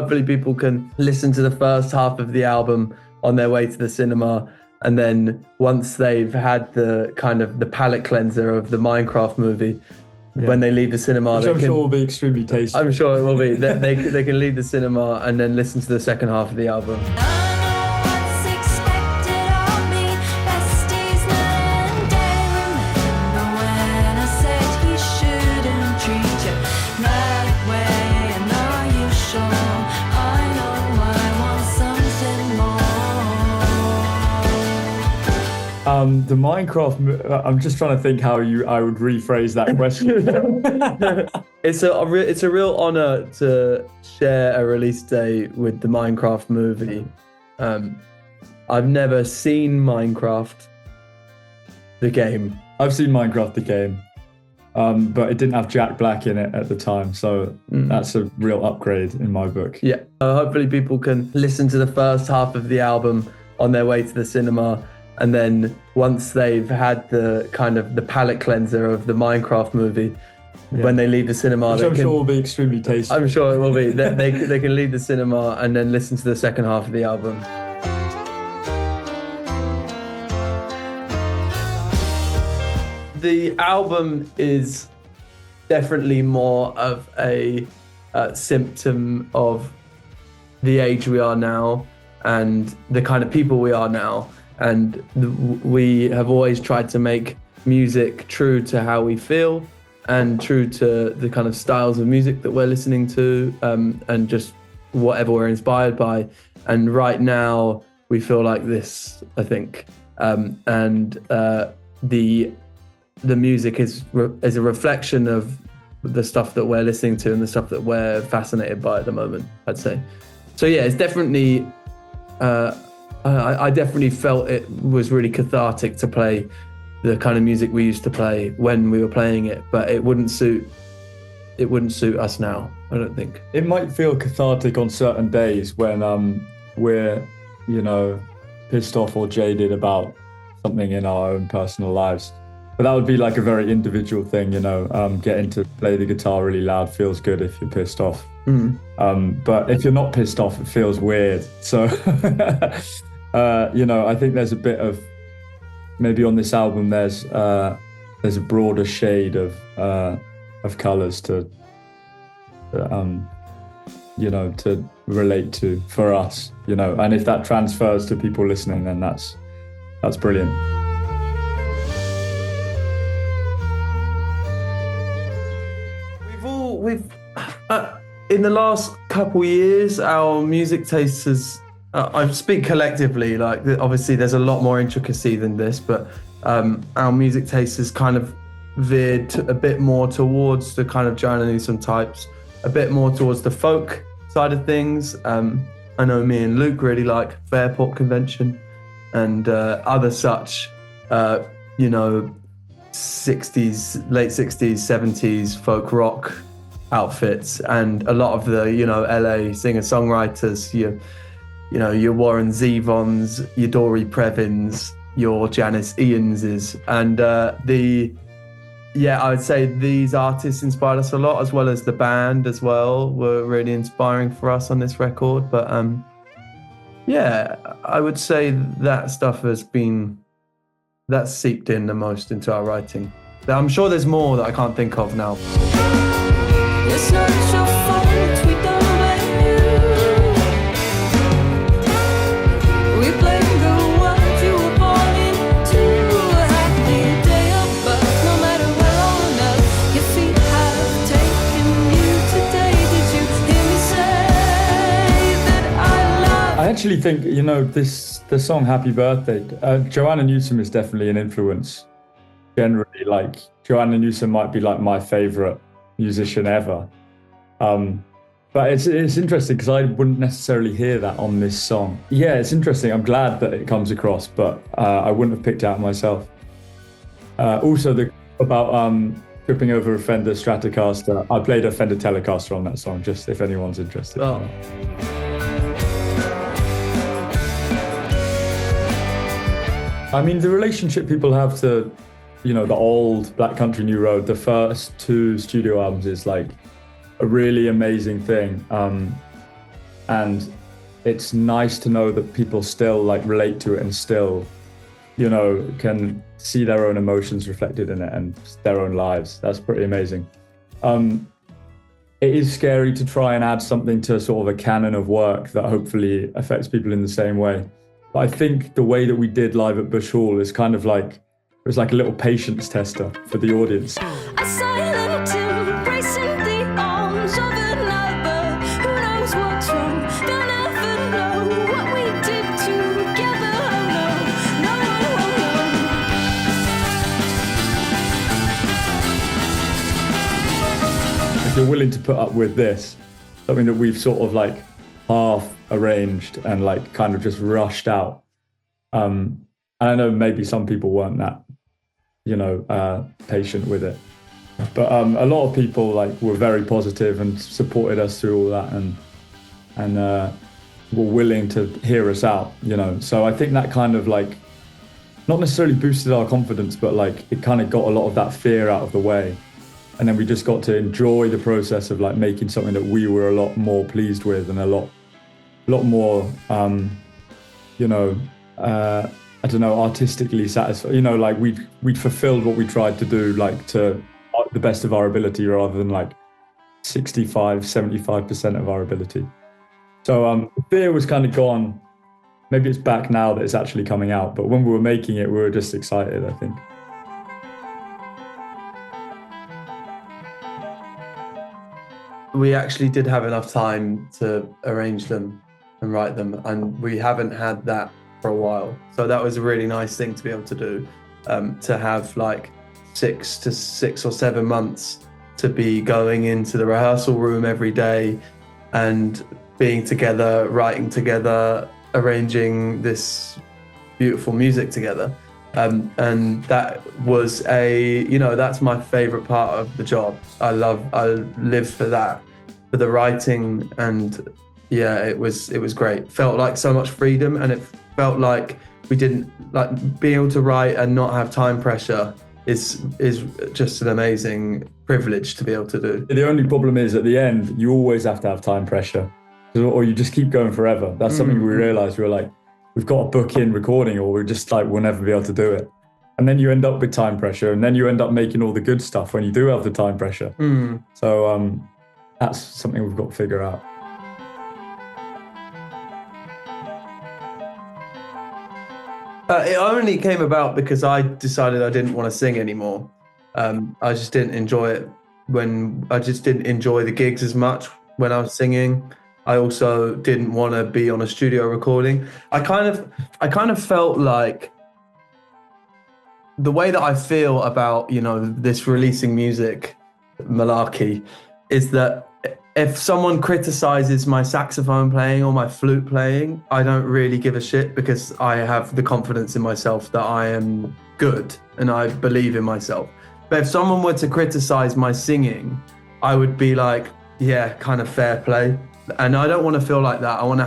hopefully people can listen to the first half of the album on their way to the cinema, and then once they've had the kind of the palate cleanser of the Minecraft movie, when they leave the cinema, which I'm sure will be extremely tasty. I'm sure it will be. They can leave the cinema and then listen to the second half of the album. The Minecraft. I'm just trying to think how I would rephrase that question. It's a real honor to share a release day with the Minecraft movie. I've never seen Minecraft, the game. I've seen Minecraft, the game, but it didn't have Jack Black in it at the time, so that's a real upgrade in my book. Yeah. Hopefully people can listen to the first half of the album on their way to the cinema, and then once they've had the kind of the palate cleanser of the Minecraft movie, when they leave the cinema, which I'm sure will be extremely tasty. I'm sure it will be. They can leave the cinema and then listen to the second half of the album. The album is definitely more of a symptom of the age we are now and the kind of people we are now. And we have always tried to make music true to how we feel and true to the kind of styles of music that we're listening to, and just whatever we're inspired by. And right now we feel like this, I think. The music is a reflection of the stuff that we're listening to and the stuff that we're fascinated by at the moment, I'd say. So yeah, it's definitely I definitely felt it was really cathartic to play the kind of music we used to play when we were playing it, but it wouldn't suit us now, I don't think. It might feel cathartic on certain days when we're, pissed off or jaded about something in our own personal lives. But that would be like a very individual thing, getting to play the guitar really loud feels good if you're pissed off. But if you're not pissed off, it feels weird. So, I think there's a bit of, maybe on this album, there's a broader shade of colours to relate to for us, and if that transfers to people listening, then that's brilliant. We've in the last couple years, our music taste has, I speak collectively, like obviously there's a lot more intricacy than this, but our music taste has kind of veered a bit more towards the kind of Joanna Newsom types, a bit more towards the folk side of things. I know me and Luke really like Fairport Convention and other such, 60s, late 60s, 70s folk rock outfits, and a lot of the LA singer-songwriters, your Warren Zevons, your Dory Previns, your Janice Ianses, and I would say these artists inspired us a lot, as well as the band as well were really inspiring for us on this record. But I would say that stuff that's seeped in the most into our writing. I'm sure there's more that I can't think of now. It's not your fault, we don't blame you. We blame the world you were born into. A happy day of birth, no matter where on earth your feet have taken you today. Did you hear me say that I love you? I actually think, the song Happy Birthday, Joanna Newsom is definitely an influence. Generally, like, Joanna Newsom might be like my favourite musician ever, but it's interesting because I wouldn't necessarily hear that on this song. Yeah, it's interesting. I'm glad that it comes across, but I wouldn't have picked it out myself. Also, about tripping over a Fender Stratocaster. I played a Fender Telecaster on that song, just if anyone's interested. Oh. I mean, the relationship people have to the old Black Country New Road, the first two studio albums, is like a really amazing thing. and it's nice to know that people still like relate to it and still, you know, can see their own emotions reflected in it and their own lives. That's pretty amazing. It is scary to try and add something to sort of a canon of work that hopefully affects people in the same way. But I think the way that we did live at Bush Hall is kind of like, it was like a little patience tester for the audience. I saw you little Tim embracing the arms of another. Who knows what's wrong? They'll never know what we did together. Oh no, no, no, no. If you're willing to put up with this, something that we've sort of like half arranged and like kind of just rushed out. And I know maybe some people weren't that, you know, patient with it. But a lot of people like were very positive and supported us through all that and were willing to hear us out, you know. So I think that kind of like, not necessarily boosted our confidence, but like it kind of got a lot of that fear out of the way. And then we just got to enjoy the process of like making something that we were a lot more pleased with and a lot more, you know, I don't know, artistically satisfied. You know, like we'd fulfilled what we tried to do, like to the best of our ability rather than like 75% of our ability. So fear was kind of gone. Maybe it's back now that it's actually coming out. But when we were making it, we were just excited, I think. We actually did have enough time to arrange them and write them, and we haven't had that for a while. So that was a really nice thing to be able to do, to have like 6 or 7 months to be going into the rehearsal room every day and being together, writing together, arranging this beautiful music together. And that was that's my favorite part of the job. I live for that, for the writing, and yeah, it was great. Felt like so much freedom, and it felt like we didn't like being able to write and not have time pressure is just an amazing privilege to be able to do. The only problem is at the end, you always have to have time pressure, or you just keep going forever. That's something we realized. We were like, we've got to book in recording, or we're just like, we'll never be able to do it. And then you end up with time pressure, and then you end up making all the good stuff when you do have the time pressure. So that's something we've got to figure out. It only came about because I decided I didn't want to sing anymore. I just didn't enjoy it I just didn't enjoy the gigs as much when I was singing. I also didn't want to be on a studio recording. I kind of felt like the way that I feel about, you know, this releasing music malarkey is that if someone criticizes my saxophone playing or my flute playing, I don't really give a shit, because I have the confidence in myself that I am good and I believe in myself. But if someone were to criticize my singing, I would be like, yeah, kind of fair play. And I don't want to feel like that. I want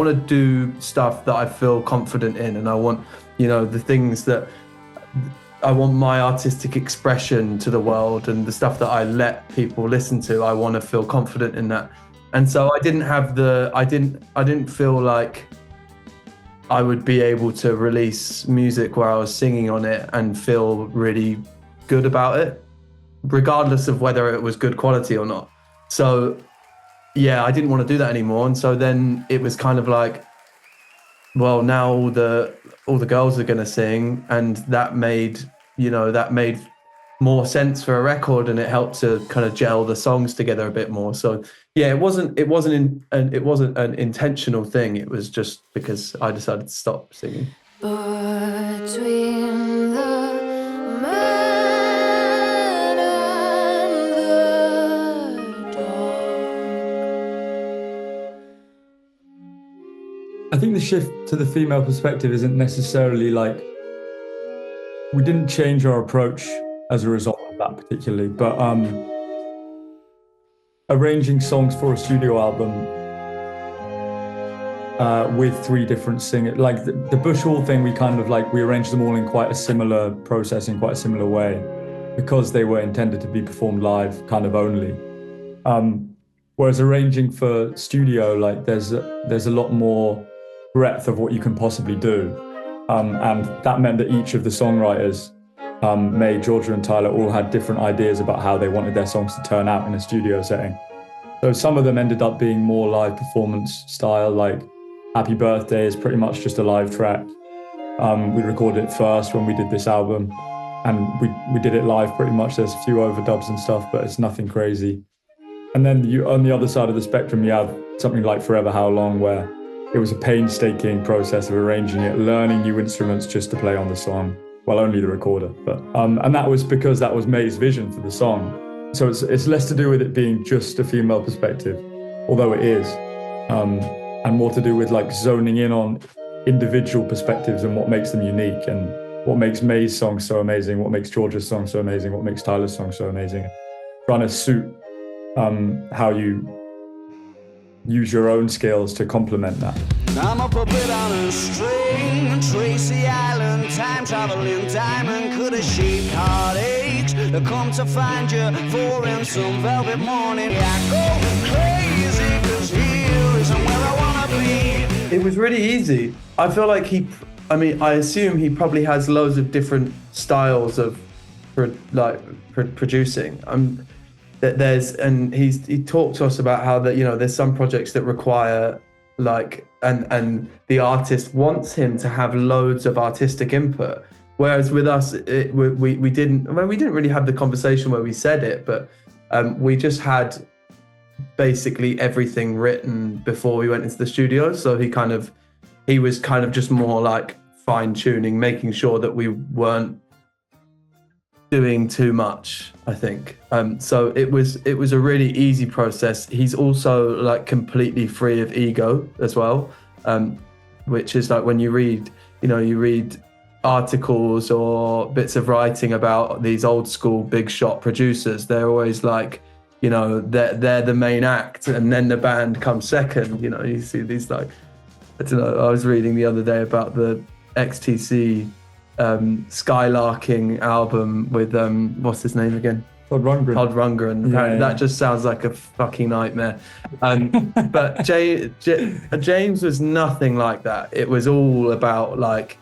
to do stuff that I feel confident in, and I want, you know, the things that I want my artistic expression to the world, and the stuff that I let people listen to, I want to feel confident in that. And so I didn't feel like I would be able to release music where I was singing on it and feel really good about it, regardless of whether it was good quality or not. So yeah, I didn't want to do that anymore. And so then it was kind of like, well, now all the girls are going to sing, and that made more sense for a record, and it helped to kind of gel the songs together a bit more. So yeah, it wasn't an intentional thing. It was just because I decided to stop singing. Between the man and the dog. I think the shift to the female perspective isn't necessarily like, we didn't change our approach as a result of that particularly, but arranging songs for a studio album with 3 different singers, like the Bush Hall thing, we kind of like, we arranged them all in quite a similar process, in quite a similar way, because they were intended to be performed live kind of only. Whereas arranging for studio, like there's a lot more breadth of what you can possibly do. And that meant that each of the songwriters, May, Georgia and Tyler, all had different ideas about how they wanted their songs to turn out in a studio setting. So some of them ended up being more live performance style, like Happy Birthday is pretty much just a live track. We recorded it first when we did this album, and we did it live pretty much. There's a few overdubs and stuff, but it's nothing crazy. And then on the other side of the spectrum, you have something like Forever Howlong, where it was a painstaking process of arranging it, learning new instruments just to play on the song. Well, only the recorder, but and that was because that was May's vision for the song. So it's less to do with it being just a female perspective, although it is, and more to do with like zoning in on individual perspectives and what makes them unique, and what makes May's song so amazing, what makes Georgia's song so amazing, what makes Tyler's song so amazing. Trying to suit how you use your own skills to complement that. I'm a puppet on a string, Tracy Island, time traveling diamond, could have shaped heartaches, I come to find you for in some velvet morning. I go crazy, cause here isn't where I wanna be. It was really easy. I feel like I assume he probably has loads of different styles of producing. He talked to us about how that, there's some projects that require and the artist wants him to have loads of artistic input, whereas with us we didn't really have the conversation where we said it, but we just had basically everything written before we went into the studio. So he was kind of just more like fine-tuning, making sure that we weren't doing too much, I think. So it was a really easy process. He's also like completely free of ego as well, which is like when you read articles or bits of writing about these old school big shot producers, they're always like, they're the main act and then the band comes second. You see these like, I don't know, I was reading the other day about the XTC Skylarking album with what's his name again? Todd Rundgren. Yeah. That just sounds like a fucking nightmare. But James was nothing like that. It was all about like,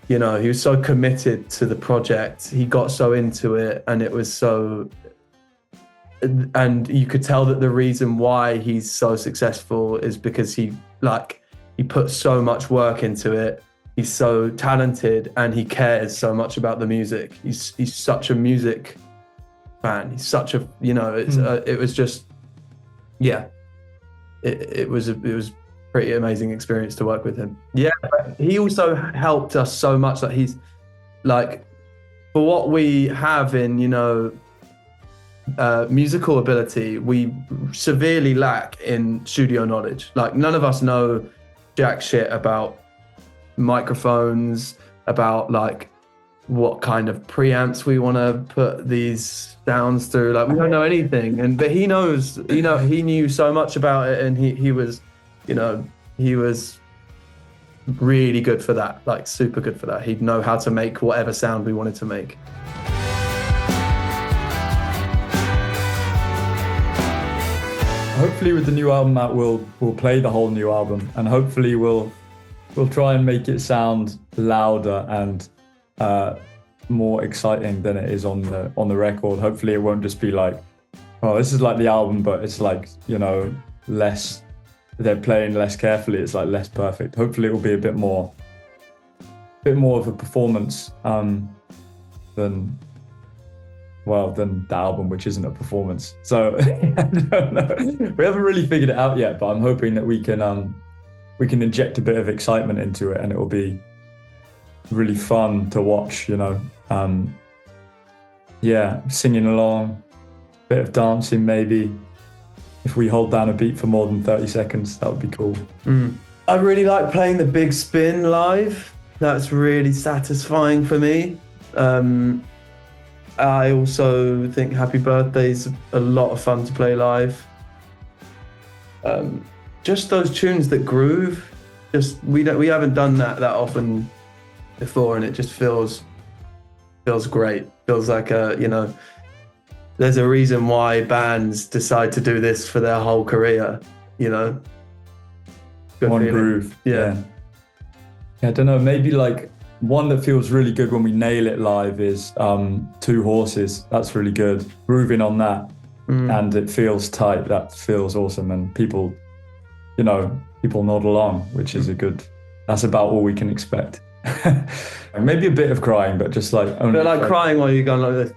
he was so committed to the project. He got so into it, and it was so. And you could tell that the reason why he's so successful is because he put so much work into it. He's so talented and he cares so much about the music. He's such a music fan. He's such a, it was just, yeah, it was pretty amazing experience to work with him. Yeah, he also helped us so much that he's like, for what we have in, musical ability, we severely lack in studio knowledge. Like none of us know jack shit about microphones, about like what kind of preamps we want to put these sounds through. Like we don't know anything, but he knows. He knew so much about it, and he was really good for that. Like super good for that. He'd know how to make whatever sound we wanted to make. Hopefully with the new album out, we'll play the whole new album, and hopefully we'll try and make it sound louder and more exciting than it is on the record. Hopefully it won't just be like, oh, this is like the album, but it's like, less, they're playing less carefully. It's like less perfect. Hopefully it will be a bit more of a performance than the album, which isn't a performance. So I don't know. We haven't really figured it out yet, but I'm hoping that we can inject a bit of excitement into it, and it will be really fun to watch, singing along, bit of dancing maybe. If we hold down a beat for more than 30 seconds, that would be cool. I really like playing the big spin live. That's really satisfying for me. I also think Happy Birthday is a lot of fun to play live. Just those tunes that groove, we haven't done that often before, and it just feels great. Feels like there's a reason why bands decide to do this for their whole career, you know. Good One feeling. groove. Yeah. I don't know, maybe like one that feels really good when we nail it live is Two Horses. That's really good. Grooving on that. And it feels tight. That feels awesome. And people nod along, which is that's about all we can expect. Maybe a bit of crying, but just like... But like crying while you're going like this.